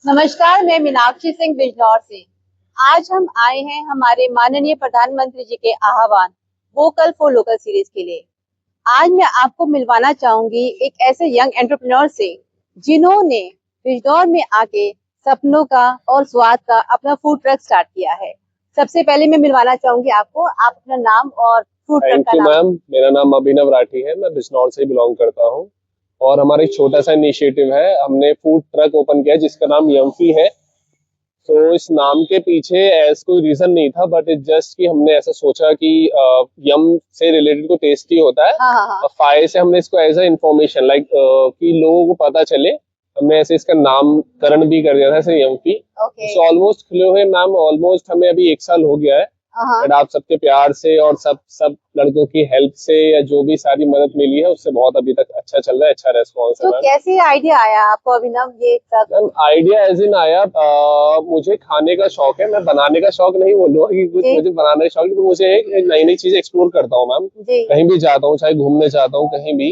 नमस्कार, मैं मीनाक्षी सिंह बिजनौर से। आज हम आए हैं हमारे माननीय प्रधानमंत्री जी के आह्वान वोकल फॉर लोकल सीरीज के लिए। आज मैं आपको मिलवाना चाहूंगी एक ऐसे यंग एंटरप्रेन्योर से जिन्होंने बिजनौर में आके सपनों का और स्वाद का अपना फूड ट्रक स्टार्ट किया है। सबसे पहले मैं मिलवाना चाहूंगी आपको, आप अपना नाम और फूड ट्रक थैंक का यू नाम। मैम। मेरा नाम अभिनव राठी है, मैं बिजनौर से बिलोंग करता हूँ और हमारा एक छोटा सा इनिशिएटिव है। हमने फूड ट्रक ओपन किया जिसका नाम यम्फी है। तो इस नाम के पीछे ऐसा कोई रीजन नहीं था, बट इट जस्ट कि हमने ऐसा सोचा कि यम से रिलेटेड को टेस्टी होता है हाँ हाँ हाँ। और फायर से हमने इसको एज अ इंफॉर्मेशन लाइक कि लोगों को पता चले, हमने ऐसे इसका नामकरण भी कर दिया था ऐसे यम्फी। ओके। सो ऑलमोस्ट खुले हुए मैम, ऑलमोस्ट हमें अभी 1 साल हो गया है। हाँ बट आप सबके प्यार से और सब सब लड़कों की हेल्प से या जो भी सारी मदद मिली है उससे बहुत अभी तक अच्छा चल रहा है, अच्छा रेस्पॉन्स है तो मैम। कैसे आइडिया आया आपको अभिनव ये ट्रक? मैम आइडिया एज इन आया, मुझे खाने का शौक है, मैं बनाने का शौक नहीं बोलूंगा कि कुछ जी मुझे बनाने का शौक है, तो मुझे नई नई चीजें एक्सप्लोर करता हूँ मैम। जी। कहीं भी जाता हूँ, चाहे घूमने जाता हूँ कहीं भी।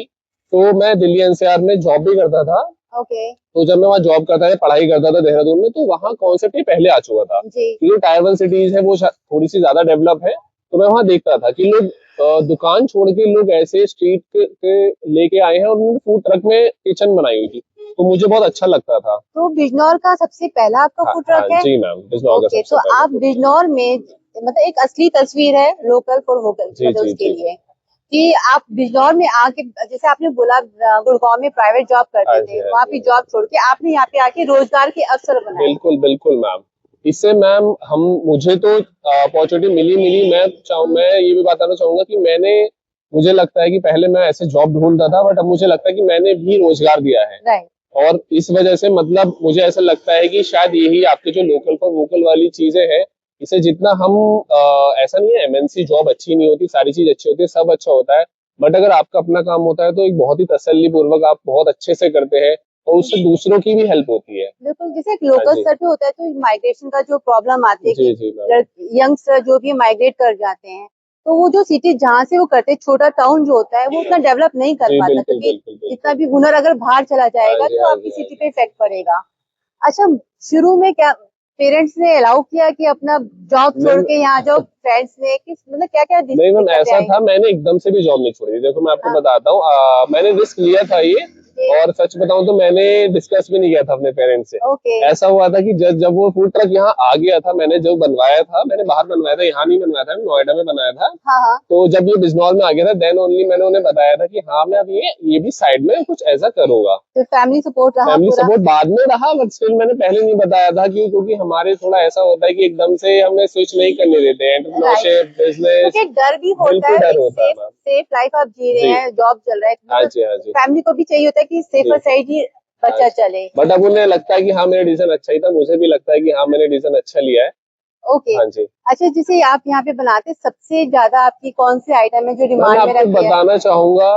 तो मैं दिल्ली एनसीआर में जॉब भी करता था। ओके। तो जब मैं वहाँ जॉब करता था, पढ़ाई करता था देहरादून में, तो वहाँ कॉन्सेप्ट ये पहले आ चुका था। जी जो टायर 1 सिटीज है वो थोड़ी सी ज्यादा डेवलप है। तो मैं वहाँ देखता था कि लोग दुकान छोड़ के लोग ऐसे स्ट्रीट के लेके आए हैं और उन्होंने फूड ट्रक में किचन बनाई हुई थी। तो मुझे बहुत अच्छा लगता था। तो बिजनौर का सबसे पहला आपका हाँ फूड हाँ ट्रक है? जी मैम, बिजनौर का ओके, सबसे तो पहला आप food truck। बिजनौर में मतलब एक असली तस्वीर है लोकल फॉर वोकल, जी मतलब जी उसके जी। लिए कि आप बिजनौर में आके, जैसे आपने बोला गुड़गांव में प्राइवेट जॉब हाँ करते जी थे, हाँ वहां जी पे हाँ जॉब जी। छोड़ के आपने यहाँ पे आके रोजगार के अवसर बनाए। बिल्कुल बिल्कुल मैम। इससे मैम हम मुझे तो अपॉर्चुनिटी मिली मिली। मैं ये भी बताना चाहूंगा कि मुझे लगता है कि पहले मैं ऐसे जॉब ढूंढता था, बट अब मुझे लगता है कि मैंने भी रोजगार दिया है। राइट। और इस वजह से मतलब मुझे ऐसा लगता है कि शायद यही आपके जो लोकल फॉर वोकल वाली चीजें हैं, इसे जितना हम ऐसा नहीं है एमएनसी जॉब अच्छी नहीं होती, सारी चीज अच्छी होती है, सब अच्छा होता है। बट अगर आपका अपना काम होता है तो एक बहुत ही तसल्ली पूर्वक आप बहुत अच्छे से करते हैं और उससे दूसरों की भी हेल्प होती है। बिल्कुल, जैसे एक हाँ लोकल जी स्तर पे होता है तो माइग्रेशन का जो प्रॉब्लम आती है जी कि जी मैम। यंगस्टर जो भी माइग्रेट कर जाते हैं, तो वो जो सिटी जहाँ से वो करते हैं, छोटा टाउन जो होता है वो उतना डेवलप नहीं कर जी पाता, बिल्कुल क्योंकि बिल्कुल जितना बिल्कुल। भी हुनर अगर बाहर चला हाँ जाएगा जी तो हाँ आपकी जी हाँ सिटी जी। पे इफेक्ट पड़ेगा। अच्छा, शुरू में क्या पेरेंट्स ने अलाउ किया कि अपना जॉब छोड़ मैम के यहाँ जाओ? फ्रेंड्स ने किस मतलब क्या क्या नहीं मैम, दिक्कतें ऐसा आई? था, मैंने एकदम से भी जॉब नहीं छोड़ी। देखो मैं आपको हाँ बताता हूँ, मैंने रिस्क लिया था ये। जी। और सच बताऊं तो मैंने डिस्कस भी नहीं किया था अपने पेरेंट्स से। ओके। ऐसा हुआ था कि जब वो फूड ट्रक यहाँ आ गया था, मैंने जो बनवाया था, मैंने बाहर बनवाया था, यहाँ नहीं बनवाया था, नोएडा में बनाया था। हाँ हाँ। तो जब ये बिजनौर में आ गया था, देन ओनली मैंने उन्हें बताया था कि हाँ मैं अब ये भी साइड में कुछ ऐसा करूंगा। तो फैमिली सपोर्ट रहा फैमिली पूरा? सपोर्ट बाद में रहा, बट स्टिल मैंने पहले नहीं बताया था क्योंकि हमारे थोड़ा ऐसा होता है कि एकदम से हमें स्विच नहीं करने देते हैं, राइट, एंटरप्रेन्योरशिप बिजनेस। क्योंकि डर भी होता बिल्कुल है। डर एक होता है सेफ मैम। सेफ लाइफ आप जी रहे जी हैं, जॉब चल रहा है, हाँ मतलब जी हाँ जी। फैमिली को भी चाहिए होता है कि जी सेफर साइड ही हाँ बच्चा जी। चले। बट अब उन्हें लगता है कि हाँ मेरा डिसीजन अच्छा ही था, मुझे भी लगता है कि हाँ मैंने डिसीजन अच्छा लिया है। ओके। हाँ जी। अच्छा, जैसे आप यहाँ पे बनाते सबसे ज्यादा आपकी कौन सी आइटम है जो मैं डिमांड में आपको रहती है? बताना चाहूंगा,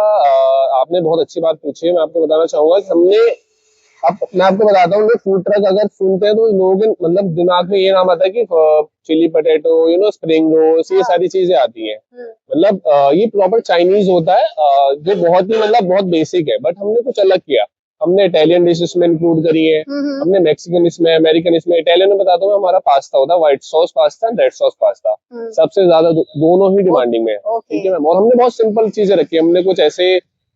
आपने बहुत अच्छी बात पूछी है। मैं आपको बताना चाहूंगा कि अब मैं आपको बताता हूँ, फूड ट्रक अगर सुनते हैं तो लोगों के मतलब दिमाग में ये नाम आता है कि चिली पटेटो, स्प्रिंग रोल्स, ये हाँ। सारी चीजें आती हैं। हम्म। मतलब ये प्रॉपर चाइनीज होता है, जो बहुत ही मतलब बहुत बेसिक है, बट हमने कुछ अलग किया। हमने इटालियन डिश इसमें इंक्लूड करी है, हम्म। हमने मैक्सिकन इसमें, अमेरिकन इसमें। इटालियन में बताता हूँ, हमारा पास्ता होता है, white sauce pasta, red sauce pasta. हम्म। सबसे ज्यादा दोनों ही डिमांडिंग में है। ओके। ठीक है मैम। और हमने बहुत सिंपल चीजें रखी है, हमने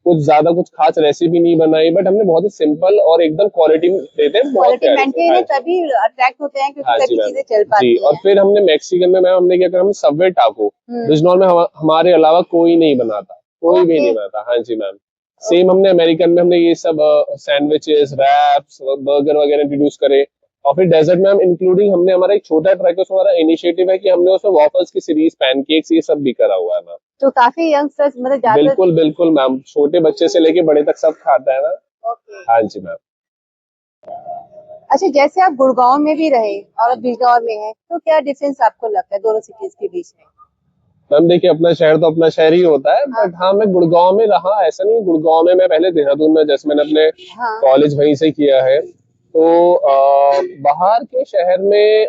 कुछ ज्यादा कुछ खास रेसिपी नहीं बनाई, बट हमने बहुत ही सिंपल और एकदम क्वालिटी देते हैं, बहुत क्वालिटी प्यारे से। मेंटेन हाँ है जी तभी अट्रैक्ट होते हैं, क्योंकि हाँ जी तभी मैम। चीजें चल जी, पाती और हैं। फिर हमने मैक्सिकन में मैम हमने क्या करा, हम सबवे टाको। बिजनौर में हमारे अलावा कोई नहीं बनाता, कोई भी ओके। नहीं बनाता। हाँ जी मैम। सेम हमने अमेरिकन में हमने ये सब सैंडविचेस, रैप्स, बर्गर वगैरह इंट्रोड्यूस करे। और फिर डेजर्ट में हम इंक्लूडिंग हमने हमारा एक छोटा ट्रक है, उसमें हमारा इनिशिएटिव है कि हमने उसमें वॉफल्स की सीरीज, पैनकेक्स, ये सब भी करा हुआ है मैम। तो काफी यंगस्टर्स मतलब ज्यादा। बिल्कुल बिल्कुल मैम, छोटे बच्चे से लेके बड़े तक सब खाता है ना। ओके। हाँ जी मैम। अच्छा, जैसे आप गुड़गांव में भी रहे और अब बिजनौर में है, तो क्या डिफरेंस आपको लगता है दोनों सिटीज के बीच में? मैम देखिए, अपना शहर तो अपना शहर ही होता है, हाँ बट हाँ मैं गुड़गांव में रहा, ऐसा नहीं। गुड़गांव में मैं पहले देहरादून में, जैसे मैंने अपने हाँ। कॉलेज वहीं से किया है। तो बाहर के शहर में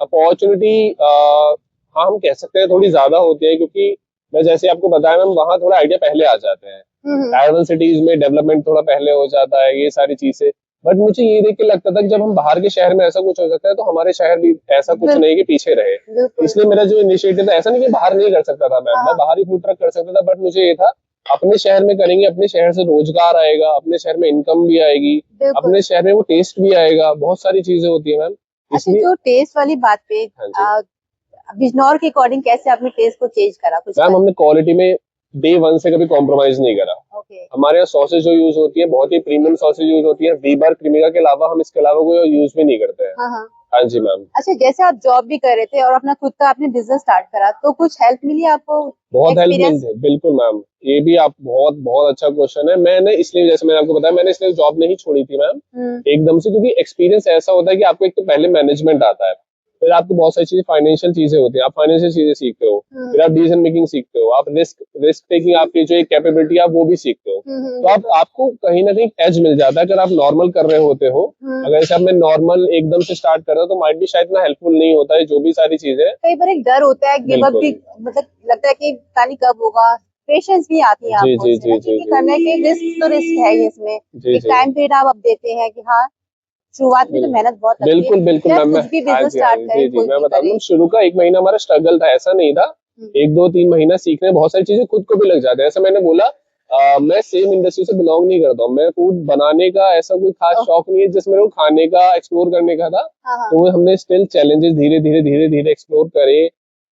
अपॉर्चुनिटी, हाँ हम कह सकते हैं थोड़ी ज्यादा होती है, क्योंकि मैं जैसे आपको बताया मैम, वहाँ थोड़ा आइडिया पहले आ जाते हैं। हम्म। टायर 1 सिटीज में डेवलपमेंट थोड़ा पहले हो जाता है, ये सारी चीजें। बट मुझे ये देख के लगता था कि जब हम बाहर के शहर में ऐसा कुछ हो सकता है तो हमारे शहर भी ऐसा कुछ बिल्कुल नहीं कि पीछे रहे। बिल्कुल। इसलिए मेरा जो इनिशिएटिव था, ऐसा नहीं कि बाहर नहीं कर सकता था मैं हाँ बाहर ही फूड ट्रक कर सकता था, बट मुझे ये था अपने शहर में करेंगे, अपने शहर से रोजगार आएगा, अपने शहर में इनकम भी आएगी, बिल्कुल। अपने शहर में वो टेस्ट भी आएगा, बहुत सारी चीजें होती है मैम। अच्छा, इसलिए जो टेस्ट वाली बात पे हाँ जी बिजनौर के अकॉर्डिंग कैसे आपने टेस्ट को चेंज करा कुछ मैम, कर? हमने क्वालिटी में डे वन से कभी कॉम्प्रोमाइज नहीं करा। ओके। हमारे यहाँ सॉसेज जो यूज होती है बहुत ही प्रीमियम सॉसेज यूज होती है, वीबर क्रीमिका के अलावा हम इसके अलावा कोई यूज भी नहीं करते हैं। हाँ हाँ। हाँ जी मैम। अच्छा, जैसे आप जॉब भी कर रहे थे और अपना खुद का आपने बिजनेस स्टार्ट करा, तो कुछ हेल्प मिली आपको? बहुत हेल्प एक्सपीरियंस? मिलती है, बिल्कुल मैम। ये भी आप बहुत बहुत अच्छा क्वेश्चन है। मैंने इसलिए, जैसे मैंने आपको बताया, मैंने इसलिए जॉब नहीं छोड़ी थी मैम एकदम से, क्योंकि एक्सपीरियंस ऐसा होता है कि आपको एक तो पहले मैनेजमेंट आता है, फिर आपको बहुत सारी चीजें, फाइनेंशियल चीजें होती है, आप फाइनेंशियल चीजें सीखते हो, फिर आप डिसीजन मेकिंग सीखते हो, आप रिस्क रिस्क टेकिंग, आपकी जो एक कैपेबिलिटी है वो भी सीखते हो। तो आप बिल्कुल। आपको कहीं ना कहीं एज मिल जाता है अगर आप नॉर्मल कर रहे होते हो। अगर जैसे आप मैं नॉर्मल एकदम से स्टार्ट कर रहा हूँ तो माइट भी शायद इतना हेल्पफुल नहीं होता है जो भी सारी चीजें। कई बार एक डर होता है, गिव अप बिल्कुल। भी, मतलब लगता है कि पता नहीं कब होगा। पेशेंस भी आती है जी आपको जी उससे जी ना, जी क्योंकि जी करने के रिस्क तो रिस्क है ही इसमें। जी एक जी टाइम पीरियड आप अब देते हैं कि हाँ, शुरुआत में तो बिल्कुल मेहनत बहुत लगती है। बिल्कुल बिल्कुल चाहे मैम। मैं कुछ भी हाँ बिजनेस जी हाँ स्टार्ट जी करें, जी जी, कुछ मैं भी बता दूं, करें। शुरू का एक महीना हमारा स्ट्रगल था, ऐसा नहीं था। एक दो तीन महीना सीखने में बहुत सारी चीजें खुद को भी लग जाते हैं। ऐसा मैंने बोला, मैं सेम इंडस्ट्री से बिलोंग नहीं करता हूँ, मैं फूड बनाने का ऐसा कोई खास ओह, शौक नहीं है, जिसमें मेरे को खाने का एक्सप्लोर करने का था। हाँ हाँ। तो वो हमने स्टिल चैलेंजेस धीरे धीरे धीरे धीरे एक्सप्लोर करे,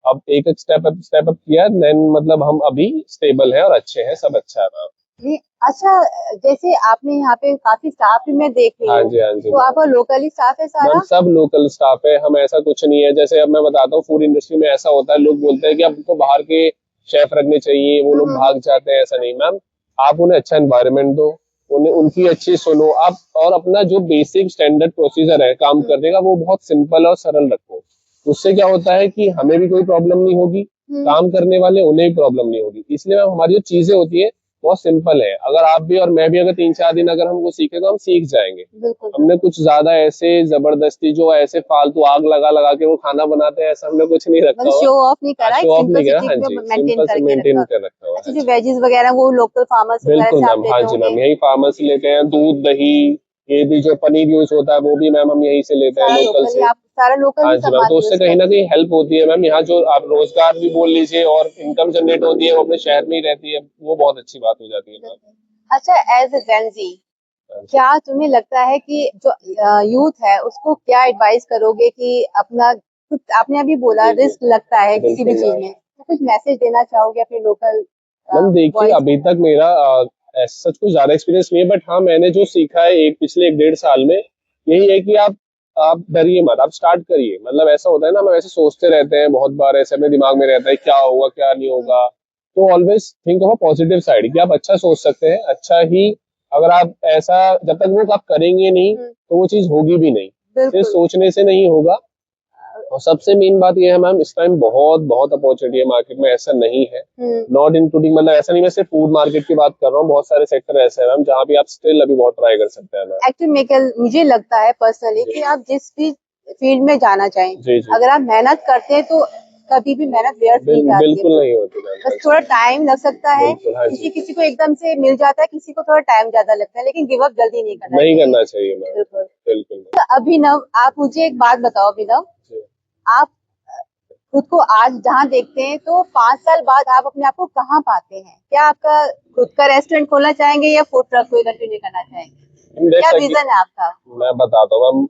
अब एक एक स्टेप अप किया, देन मतलब हम अभी स्टेबल है और अच्छे हैं, सब अच्छा है मैम। नहीं, अच्छा, जैसे आपने यहाँ पे काफी स्टाफ भी मैं देख रही हाँ हूँ, जी हाँ जी तो आपका लोकली स्टाफ है मैम, सारा? सब लोकल स्टाफ है, हम ऐसा कुछ नहीं है। जैसे अब मैं बताता हूँ, फूड इंडस्ट्री में ऐसा होता है, लोग बोलते हैं कि आपको बाहर के शेफ रखने चाहिए, वो लोग भाग जाते हैं, ऐसा नहीं मैम। आप उन्हें अच्छा एनवायरनमेंट दो, उन्हें उनकी अच्छी सुनो आप, और अपना जो बेसिक स्टैंडर्ड प्रोसीजर है काम करने का वो बहुत सिंपल और सरल रखो। उससे क्या होता है कि हमें भी कोई प्रॉब्लम नहीं होगी, काम करने वाले उन्हें भी प्रॉब्लम नहीं होगी। इसलिए मैम हमारी जो चीजें होती है बहुत सिंपल है। अगर आप भी और मैं भी अगर 3-4 दिन अगर हमको सीखे तो हम सीख जाएंगे। बिल्कुल। हमने कुछ ज्यादा ऐसे जबरदस्ती जो ऐसे फालतू आग लगा लगा के वो खाना बनाते हैं, ऐसा हमने कुछ नहीं रखा मतलब हुआ। शो ऑफ नहीं करा, एक शो ऑफ नहीं किया। हाँ सिंपलिसिटी जी, में मेंटेन सिंपल से करके रखा। मेंटेन कर रखा हुआ है। अच्छा, हाँ जो जी वेजीज वगैरह वो लोकल फार्मर्स वगैरह बिल्कुल से आप मैम। हाँ लेते जी होंगे? मैम, यही फार्मर से लेते हैं, दूध दही, ये भी जो पनीर यूज होता है वो भी मैम हम यहीं से लेते हैं सारा लोकल लोकल ही, से। आप सारा लोकल हाँ ही जी मैम, सामान तो उससे यूज कहीं ना करते कहीं हेल्प होती है मैम। यहाँ जो आप रोजगार भी बोल लीजिए और इनकम जनरेट होती है वो अपने शहर में ही रहती है, वो बहुत अच्छी बात हो जाती है मैम। हैं। अच्छा, एज ए जेनजी, हाँ जी। क्या तुम्हें लगता है कि जो यूथ है उसको क्या एडवाइस करोगे कि अपना, कुछ आपने अभी बोला जी जी रिस्क लगता है किसी भी बिल्कुल चीज मैम। में, तो कुछ मैसेज देना चाहोगे अपने लोकल मैम देखिए, बॉयज अभी को? तक मेरा ऐसा सच कुछ ज्यादा एक्सपीरियंस नहीं है, बट हाँ मैंने जो सीखा है एक पिछले 1-1.5 साल में, यही है कि आप डरिए मत, आप स्टार्ट करिए। मतलब ऐसा होता है ना, हम ऐसे सोचते रहते हैं, बहुत बार ऐसे अपने दिमाग में रहता है क्या होगा क्या नहीं होगा। तो always think of a positive side, कि आप अच्छा सोच सकते हैं, अच्छा ही। अगर आप ऐसा, जब तक वो आप करेंगे नहीं तो वो चीज होगी भी नहीं, सिर्फ बिल्कुल। सोचने से नहीं होगा। और सबसे मेन बात यह है मैम, इस टाइम बहुत बहुत अपॉर्चुनिटी है मार्केट में, ऐसा नहीं है। नॉट इंक्लूडिंग, मतलब ऐसा नहीं, मैं सिर्फ फूड मार्केट की बात कर रहा हूँ, बहुत सारे सेक्टर ऐसे हैं मैम जहाँ भी आप स्टिल अभी बहुत ट्राई कर सकते हैं मैम। एक्चुअली मुझे लगता है पर्सनली कि आप जिस भी फील्ड में जाना चाहें, जी जी अगर आप मेहनत करते हैं तो कभी भी मेहनत व्यर्थ नहीं जाती है। बिल्कुल नहीं होती मैम। बस थोड़ा टाइम लग सकता है, बिल्कुल हाँ किसी जी, किसी को एकदम से मिल जाता है, किसी को थोड़ा टाइम ज्यादा लगता है, लेकिन गिव अप जल्दी नहीं करना नहीं चाहिए। करना चाहिए मैम। बिल्कुल। बिल्कुल तो अभिनव, आप मुझे एक बात बताओ अभिनव, जी। आप खुद को आज जहाँ देखते हैं तो 5 साल बाद आप अपने आप को कहाँ पाते हैं? क्या आपका खुद का रेस्टोरेंट खोलना चाहेंगे या फूड ट्रक को कंटिन्यू करना चाहेंगे? क्या That's विजन है आपका? मैं बताता हूँ ma'am,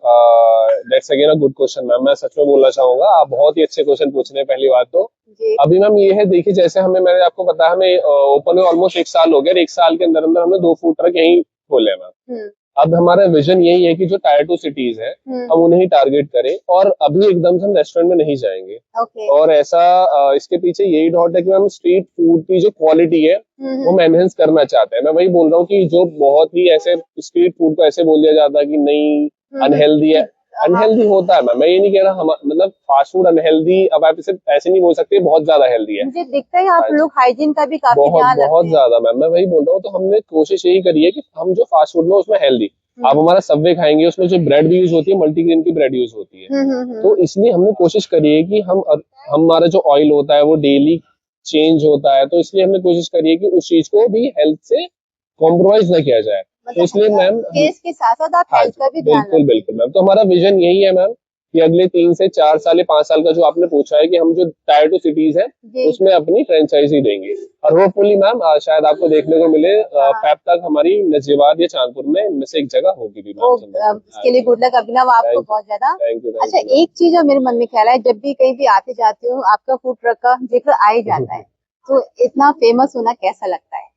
that's again a good question ma'am, मैं सच में बोलना चाहूंगा, आप बहुत ही अच्छे क्वेश्चन पूछ रहे हैं। पहली बात तो जी। अभी मैम ये है, देखिए जैसे मैंने आपको बताया, हमें ओपन हुए ऑलमोस्ट 1 साल हो गया, और 1 साल के अंदर अंदर हमने 2 फूड ट्रक यहीं खोले हैं मैम। अब हमारा विजन यही है कि जो टायर 2 सिटीज है हम उन्हें ही टारगेट करें, और अभी एकदम से हम रेस्टोरेंट में नहीं जाएंगे। ओके। और ऐसा इसके पीछे यही डॉट है कि हम स्ट्रीट फूड की जो क्वालिटी है वो हम एनहेंस करना चाहते हैं। मैं वही बोल रहा हूँ कि जो बहुत ही ऐसे स्ट्रीट फूड को ऐसे बोल दिया जाता है कि नहीं अनहेल्दी है, अनहेल्दी होता है। मैं ये नहीं कह रहा हम मतलब फास्ट फूड अनहेल्दी, अब आप इसे ऐसे नहीं बोल सकते बहुत ज्यादा हेल्दी है। मुझे दिखता है आप हाँ जी, लोग हाइजीन का भी काफी बहुत ध्यान रखते बहुत हैं। ज्यादा मैम, मैं वही बोल रहा हूँ। तो हमने कोशिश यही करी है कि हम जो फास्ट फूड में उसमें हेल्दी, आप हमारा सबवे खाएंगे उसमें जो ब्रेड भी यूज होती है मल्टीग्रेन की ब्रेड यूज होती है। तो इसलिए हमने कोशिश करी है कि हमारा जो ऑयल होता है वो डेली चेंज होता है, तो इसलिए हमने कोशिश करी है कि उस चीज को भी हेल्थ से कॉम्प्रोमाइज ना किया जाए। तो इसलिए मैम केस के साथ साथ आप हाँ हेल्थ जी, का भी ध्यान बिल्कुल बिल्कुल मैम। तो हमारा विजन यही है मैम कि अगले 3 से 4 साल या 5 साल का जो आपने पूछा है कि हम जो टायर 2 सिटीज है जी। उसमें अपनी फ्रेंचाइजी देंगे और होपफुली मैम शायद आपको देखने को मिले फेब तक हमारी नजीबाद या चांदपुर में इनमें से एक जगह होगी भी वो मैम। इसके लिए गुड लक अभिनव आपको थैंक बहुत ज्यादा। थैंक यू अच्छा, एक चीज जो मेरे मन में ख्याल है, जब भी कहीं भी आते जाते हो आपका फूड ट्रक का जिक्र आ ही जाता है, तो इतना फेमस होना कैसा लगता है?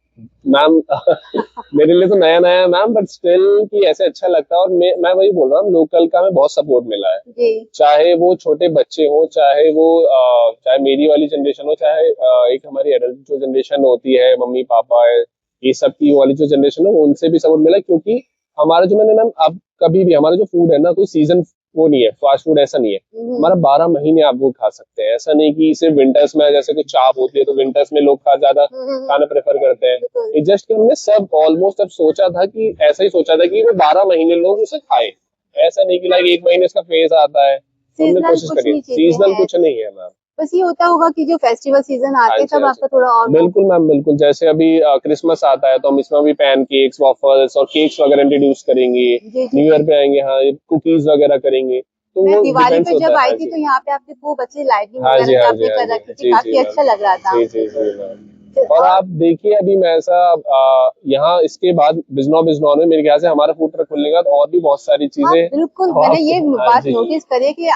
मैम मेरे लिए तो नया नया है मैम, बट स्टिल कि ऐसे अच्छा लगता है और मैं वही बोल रहा हूँ लोकल का हमें बहुत सपोर्ट मिला है। जी। चाहे वो छोटे बच्चे हो, चाहे मेरी वाली जनरेशन हो, चाहे एक हमारी एडल्ट जो जनरेशन होती है, मम्मी पापा है, ये सब की वाली जो जनरेशन है उनसे भी सपोर्ट मिला, क्योंकि हमारा जो मैंने मैम अब कभी भी हमारा जो फूड है ना, कोई सीजन वो नहीं है, फास्ट फूड ऐसा नहीं है हमारा, 12 महीने आप वो खा सकते हैं। ऐसा नहीं कि सिर्फ विंटर्स में, जैसे कोई चाप होती है तो विंटर्स में लोग ज्यादा खाना प्रेफर करते हैं। बिल्कुल। इट जस्ट कि हमने सब ऑलमोस्ट अब सोचा था कि ऐसा ही सोचा था कि वो 12 महीने लोग उसे खाए। ऐसा नहीं कि लाइक 1 महीने इसका फेज आता है तो हमने सीजनल कोशिश कुछ करी। नहीं चीजें सीजनल हैं, कुछ नहीं है मैम। बस ये होता होगा कि जो फेस्टिवल सीजन हाँ आते हैं जी, तब हाँ आपका जी। थोड़ा और वो बिल्कुल मैम बिल्कुल, जैसे अभी क्रिसमस आता है तो हम इसमें भी पैन केक्स, वॉफल्स और केक्स वगैरह इंट्रोड्यूस करेंगे। जी जी। न्यू ईयर पे आएंगे, हाँ, कुकीज वगैरह करेंगे, तो मैं वो दिवाली डिपेंड्स पे होता जब है। आई हाँ थी जी, तो यहाँ पे आपने खूब अच्छी लाइटिंग हाँ वगैरह जी, भी हाँ जी, आपने हाँ कर जी, रखी थी, जी जी काफी मैम, अच्छा लग रहा था। जी जी जी मैम। तो और आप देखिए अभी मैं ऐसा यहाँ इसके बाद बिजनौर में मेरे ख्याल से हमारा फूड ट्रक खुलने का तो और भी बहुत सारी हाँ चीजें बिल्कुल, तो मैंने आपको। ये हाँ बात जी, नोटिस करी है कि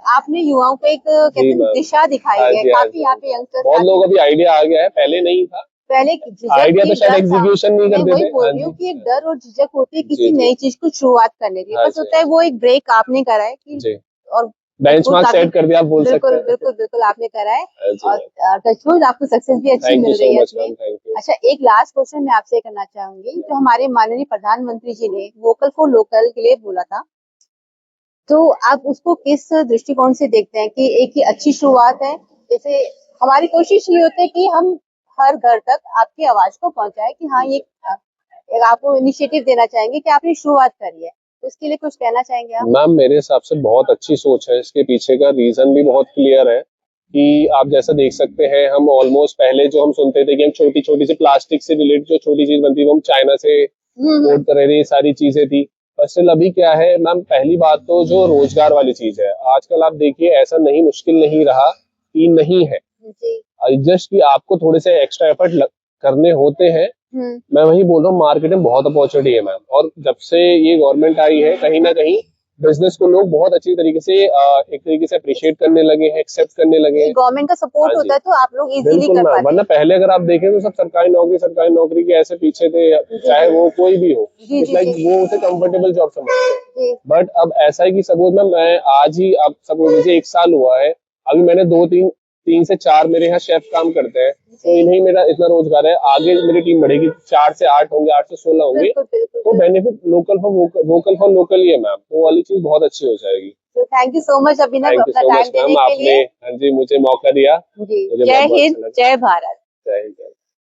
आपने युवाओं को एक कहते जी हैं मैम। दिशा दिखाई हाँ है, जी, हाँ काफी जी, यहाँ हाँ पे जी। यंगस्टर्स बहुत काफी लोगों को भी आइडिया आ गया है, पहले नहीं था। पहले की झिझक आइडिया थी, तो शायद डर था। एग्जीक्यूशन नहीं मैं करते वही थे। बोल हाँ रही हूँ जी, कि एक डर और झिझक होती है जी किसी जी, नई चीज को शुरुआत करने की, हाँ बस जी, होता है वो एक ब्रेक आपने करा है कि जी। और टचवुड बेंचमार्क काफी सेट कर दिया आप बोल सकते बिल्कुल हैं। बिल्कुल बिल्कुल आपने करा है। हाँ जी और मैम। टचवुड आपको सक्सेस भी अच्छी थैंक यू मिल सो रही है मच इसमें। Ma'am, thank you. अच्छा, एक लास्ट क्वेश्चन मैं आपसे करना चाहूंगी, जो हमारे माननीय प्रधानमंत्री जी ने वोकल फॉर लोकल के लिए बोला था, तो आप उसको किस दृष्टिकोण से देखते हैं कि एक ही अच्छी शुरुआत है? जैसे हमारी कोशिश ये होती है कि हम हर घर तक आपकी आवाज को पहुंचाए कि हाँ, ये एक आपको इनिशिएटिव देना चाहेंगे कि आपने शुरुआत करी है, तो उसके लिए कुछ कहना चाहेंगे आप? मैम मेरे हिसाब से बहुत अच्छी सोच है, इसके पीछे का रीजन भी बहुत क्लियर है कि आप जैसा देख सकते हैं, हम ऑलमोस्ट पहले जो हम सुनते थे कि हम छोटी छोटी सी प्लास्टिक से रिलेटेड जो छोटी चीज बनती है वो हम चाइना से इंपोर्ट कर रहे थे, ये सारी चीजें थी। पर स्टिल अभी क्या है मैम, पहली बात तो जो रोजगार वाली चीज है आजकल आप देखिए ऐसा नहीं, मुश्किल नहीं रहा कि नहीं है। जी। जस्ट कि आपको थोड़े से एक्स्ट्रा एफर्ट करने होते हैं। मैं वही बोल रहा हूँ, मार्केट में बहुत अपॉर्चुनिटी है मैम, और जब से ये गवर्नमेंट आई है कहीं ना कहीं बिजनेस को लोग बहुत अच्छी तरीके से एक तरीके से अप्रिशिएट करने लगे हैं, एक्सेप्ट करने लगे हैं। गवर्नमेंट का सपोर्ट हाँ जी, होता है तो आप लोग इजीली बिल्कुल कर मैम, पाते वरना हैं। पहले अगर आप देखें तो सब सरकारी नौकरी के ऐसे पीछे थे, चाहे वो कोई भी हो, जी इट्स जी लाइक जी वो उसे कंफर्टेबल जॉब समझते हैं। जी। बट अब ऐसा है कि सपोज मैं आज ही, आप सपोज मुझे 1 साल हुआ है, अभी मैंने 3 से 4 मेरे यहाँ शेफ काम करते हैं, तो इन्हीं मेरा इतना रोजगार है। आगे मेरी टीम बढ़ेगी, 4 से 8 होंगे, 8 से 16 होंगे, बिल्कुल बिल्कुल तो बिल्कुल। बेनिफिट वोकल फॉर लोकल ही है मैम, वो वाली चीज बहुत अच्छी हो जाएगी। तो thank you so much Abhinav thank you अपना सो टाइम मच देने मैम, के आपने लिए। हाँ जी मुझे मौका दिया, जी, मुझे जय बहुत बहुत हिंद, अच्छा लगा। जय भारत। जय हिंद।